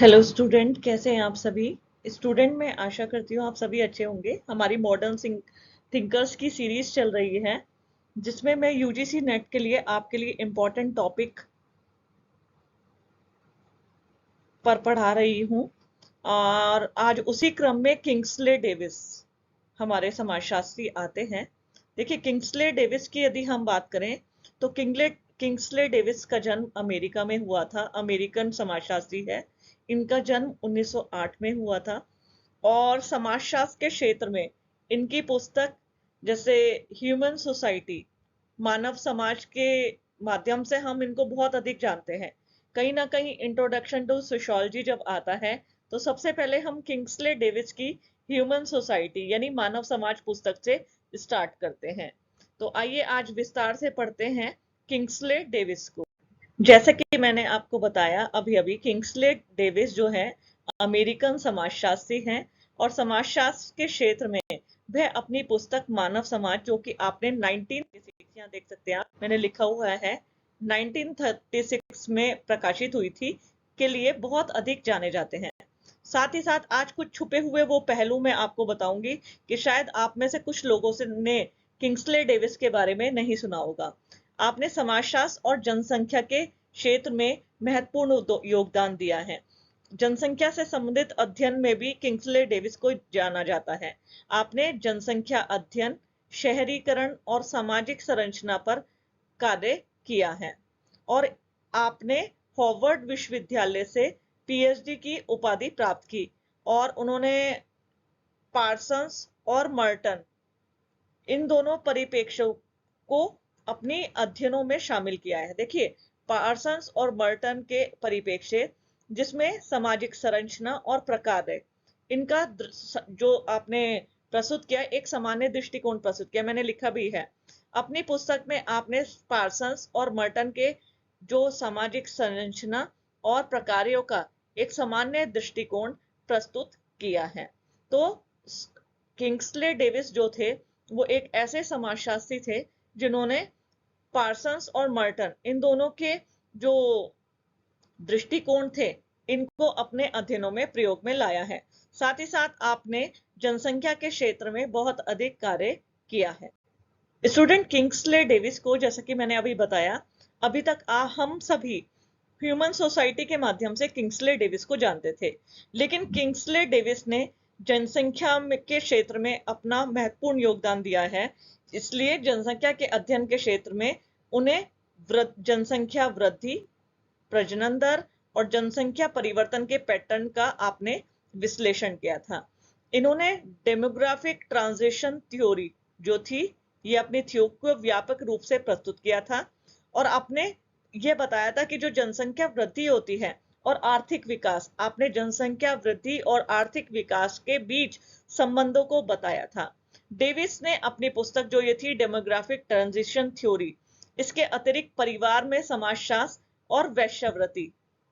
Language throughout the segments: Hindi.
हेलो स्टूडेंट, कैसे हैं आप सभी। स्टूडेंट, मैं आशा करती हूँ आप सभी अच्छे होंगे। हमारी मॉडर्न थिंकर्स की सीरीज चल रही है जिसमें मैं यूजीसी नेट के लिए आपके लिए इम्पोर्टेंट टॉपिक पर पढ़ा रही हूँ। और आज उसी क्रम में किंग्सले डेविस हमारे समाजशास्त्री आते हैं। देखिए, किंग्सले डेविस की यदि हम बात करें तो किंग्सले डेविस का जन्म अमेरिका में हुआ था। अमेरिकन समाजशास्त्री है। इनका जन्म 1908 में हुआ था। और समाजशास्त्र के क्षेत्र में इनकी पुस्तक जैसे ह्यूमन सोसाइटी, मानव समाज के माध्यम से हम इनको बहुत अधिक जानते हैं। कहीं ना कहीं इंट्रोडक्शन टू सोशियोलॉजी जब आता है तो सबसे पहले हम किंग्सले डेविस की ह्यूमन सोसाइटी यानी मानव समाज पुस्तक से स्टार्ट करते हैं। तो आइए आज विस्तार से पढ़ते हैं किंग्सले डेविस को। जैसे कि मैंने आपको बताया अभी अभी, किंग्सले डेविस जो है अमेरिकन समाजशास्त्री हैं। और समाजशास्त्र के क्षेत्र में वह अपनी पुस्तक मानव समाज, जो कि आपने 1936 यहाँ देख सकते हैं आप, मैंने लिखा हुआ है 1936 में प्रकाशित हुई थी, के लिए बहुत अधिक जाने जाते हैं। साथ ही साथ आज कुछ छुपे हुए वो पहलू मैं आपको बताऊंगी कि शायद आप में से कुछ लोगों से ने किंग्सले डेविस के बारे में नहीं सुना होगा। आपने समाजशास्त्र और जनसंख्या के क्षेत्र में महत्वपूर्ण योगदान दिया है। जनसंख्या से संबंधित अध्ययन में भी किंग्सले डेविस को जाना जाता है। आपने जनसंख्या अध्ययन, शहरीकरण और सामाजिक संरचना पर कार्य किया है। और आपने हार्वर्ड विश्वविद्यालय से पीएचडी की उपाधि प्राप्त की। और उन्होंने पार्सन्स और मर्टन, इन दोनों परिप्रेक्ष्यों को अपनी अध्ययनों में शामिल किया है। देखिए, पार्सन्स और मर्टन के परिप्रेक्ष्य जिसमें सामाजिक संरचना और प्रकार है, इनका जो आपने प्रस्तुत किया, एक सामान्य दृष्टिकोण प्रस्तुत किया, मैंने लिखा भी है अपनी पुस्तक में। आपने पार्सन्स और मर्टन के जो सामाजिक संरचना और प्रकारों का एक सामान्य दृष्टिकोण प्रस्तुत किया है। तो किंग्सले डेविस जो थे वो एक ऐसे समाजशास्त्री थे जिन्होंने पार्सन्स और मर्टन, इन दोनों के जो दृष्टिकोण थे, इनको अपने अध्ययनों में प्रयोग में लाया है। साथ ही साथ आपने जनसंख्या के क्षेत्र में बहुत अधिक कार्य किया है। स्टूडेंट, किंग्सले डेविस को, जैसा कि मैंने अभी बताया, अभी तक हम सभी ह्यूमन सोसाइटी के माध्यम से किंग्सले डेविस को जानते थे। लेकिन किंग्सले डेविस ने जनसंख्या के क्षेत्र में अपना महत्वपूर्ण योगदान दिया है। इसलिए जनसंख्या के अध्ययन के क्षेत्र में उन्हें जनसंख्या वृद्धि, प्रजनन दर और जनसंख्या परिवर्तन के पैटर्न का आपने विश्लेषण किया था। इन्होंने डेमोग्राफिक ट्रांजिशन थ्योरी जो थी, ये अपनी थ्योरी को व्यापक रूप से प्रस्तुत किया था। और आपने ये बताया था कि जो जनसंख्या वृद्धि होती है और आर्थिक विकास, आपने जनसंख्या वृद्धि और आर्थिक विकास के बीच संबंधों को बताया था। डेविस ने अपनी पुस्तक जो ये थी डेमोग्राफिक ट्रांजिशन थ्योरी, इसके अतिरिक्त परिवार में समाजशास्त्र और वैश्यावृत्ति,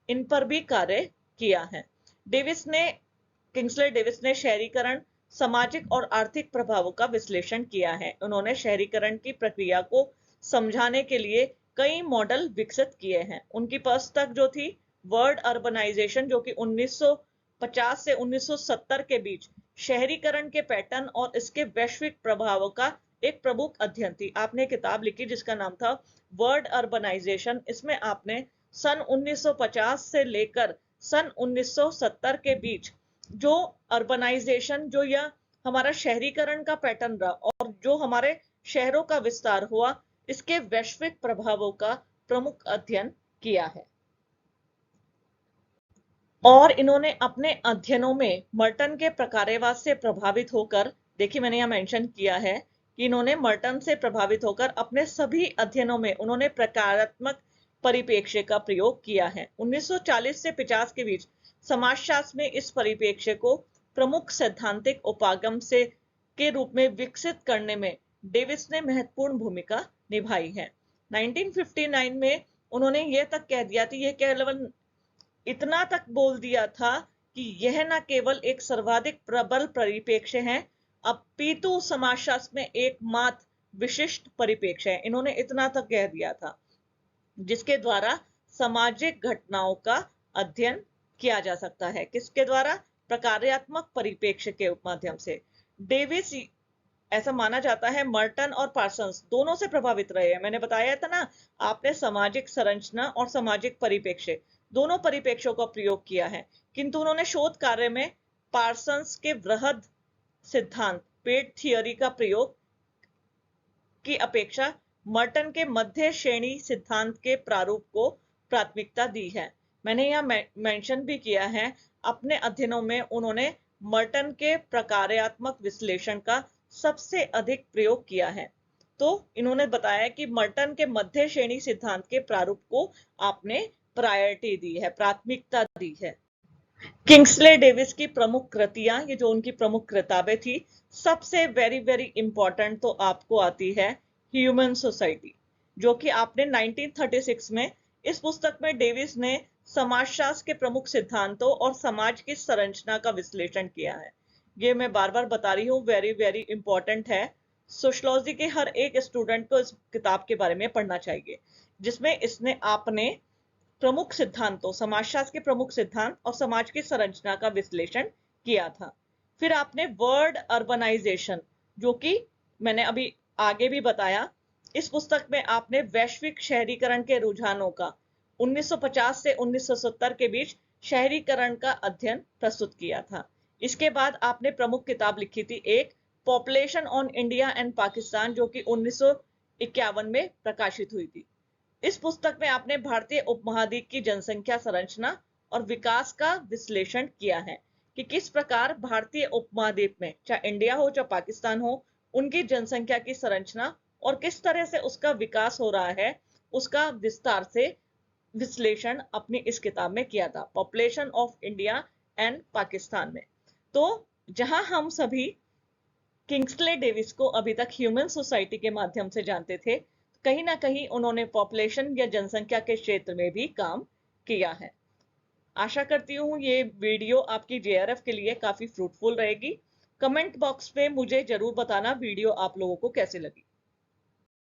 इन पर भी कार्य किया है। किंग्सले डेविस ने शहरीकरण, सामाजिक और आर्थिक प्रभावों का विश्लेषण किया है। उन्होंने शहरीकरण की प्रक्रिया को समझाने के लिए कई मॉडल विकसित किए हैं। उनकी पुस्तक जो थी वर्ल्ड अर्बनाइजेशन, जो कि 1950 से 1970 के बीच शहरीकरण के पैटर्न और इसके वैश्विक प्रभावों का एक प्रमुख अध्ययन थी। आपने किताब लिखी जिसका नाम था वर्ल्ड अर्बनाइजेशन। इसमें आपने सन 1950 से लेकर सन 1970 के बीच जो अर्बनाइजेशन, जो यह हमारा शहरीकरण का पैटर्न रहा और जो हमारे शहरों का विस्तार हुआ, इसके वैश्विक प्रभावों का प्रमुख अध्ययन किया है। और इन्होंने अपने अध्ययनों में मर्टन के प्रकारवाद से प्रभावित होकर, देखिए मैंने यहां मेंशन किया है कि इन्होंने मर्टन से प्रभावित होकर अपने सभी अध्ययनों में उन्होंने प्रकारात्मक परिप्रेक्ष्य का प्रयोग किया है। 1940 से 50 के बीच समाजशास्त्र में इस परिप्रेक्ष्य को प्रमुख सैद्धांतिक उपागम से के रूप में विकसित करने में डेविस ने महत्वपूर्ण भूमिका निभाई है। 1959 में उन्होंने यह तक कह दिया था, यह केवल इतना तक बोल दिया था कि यह न केवल एक सर्वाधिक प्रबल परिप्रेक्ष्य है, अपितु समाजशास्त्र में एकमात्र विशिष्ट परिप्रेक्ष्य है। इन्होंने इतना तक कह दिया था जिसके द्वारा सामाजिक घटनाओं का अध्ययन किया जा सकता है। किसके द्वारा? प्रकार्यात्मक परिप्रेक्ष्य के माध्यम से। डेविस, ऐसा माना जाता है, मर्टन और पार्सन्स दोनों से प्रभावित रहे हैं। मैंने बताया था ना, आपने सामाजिक संरचना और सामाजिक परिप्रेक्ष्य दोनों परिप्रेक्ष्यों का प्रयोग किया है, किंतु उन्होंने शोध कार्य में पार्सन्स के वृहद सिद्धांत, पेट थियोरी का प्रयोग की अपेक्षा मर्टन के मध्य श्रेणी सिद्धांत के प्रारूप को प्राथमिकता दी है। मैंने यहाँ मेंशन भी किया है, अपने अध्ययनों में उन्होंने मर्टन के प्रकार्यात्मक विश्लेषण का सबसे अधिक प्रयोग किया है। तो इन्होंने बताया कि मर्टन के मध्य श्रेणी सिद्धांत के प्रारूप को आपने प्रायोरिटी दी है, प्राथमिकता दी है। किंग्सले डेविस की प्रमुख कृतियां, ये जो उनकी प्रमुख किताबें थी, सबसे वेरी वेरी इंपॉर्टेंट तो आपको आती है ह्यूमन सोसाइटी, जो कि आपने 1936 में, इस पुस्तक में डेविस ने समाजशास्त्र के प्रमुख सिद्धांतों और समाज की संरचना का विश्लेषण किया है। ये मैं बार बार बता रही हूँ, वेरी वेरी इंपॉर्टेंट है। सोशियोलॉजी के हर एक स्टूडेंट को इस किताब के बारे में पढ़ना चाहिए, जिसमें इसने आपने प्रमुख सिद्धांतों, समाजशास्त्र के प्रमुख सिद्धांत और समाज की संरचना का विश्लेषण किया था। फिर आपने वर्ड अर्बनाइजेशन, जो कि मैंने अभी आगे भी बताया, इस पुस्तक में आपने वैश्विक शहरीकरण के रुझानों का 1950 से 1970 के बीच शहरीकरण का अध्ययन प्रस्तुत किया था। इसके बाद आपने प्रमुख किताब लिखी थी एक, population on India and Pakistan, जो कि 1951 में प्रकाशित हुई थी। इस पुस्तक में आपने भारतीय उपमहाद्वीप की जनसंख्या संरचना और विकास का विश्लेषण किया है कि किस प्रकार भारतीय उपमहाद्वीप में, चाहे इंडिया हो चाहे पाकिस्तान हो, उनकी जनसंख्या की संरचना और किस तरह से उसका विकास हो रहा है, उसका विस्तार से विश्लेषण अपनी इस किताब में किया था, population of India and Pakistan में। तो जहां हम सभी किंग्सले डेविस को अभी तक ह्यूमन सोसाइटी के माध्यम से जानते थे, कहीं ना कहीं उन्होंने पॉपुलेशन या जनसंख्या के क्षेत्र में भी काम किया है। आशा करती हूँ ये वीडियो आपकी जेआरएफ के लिए काफी फ्रूटफुल रहेगी। कमेंट बॉक्स में मुझे जरूर बताना वीडियो आप लोगों को कैसे लगी।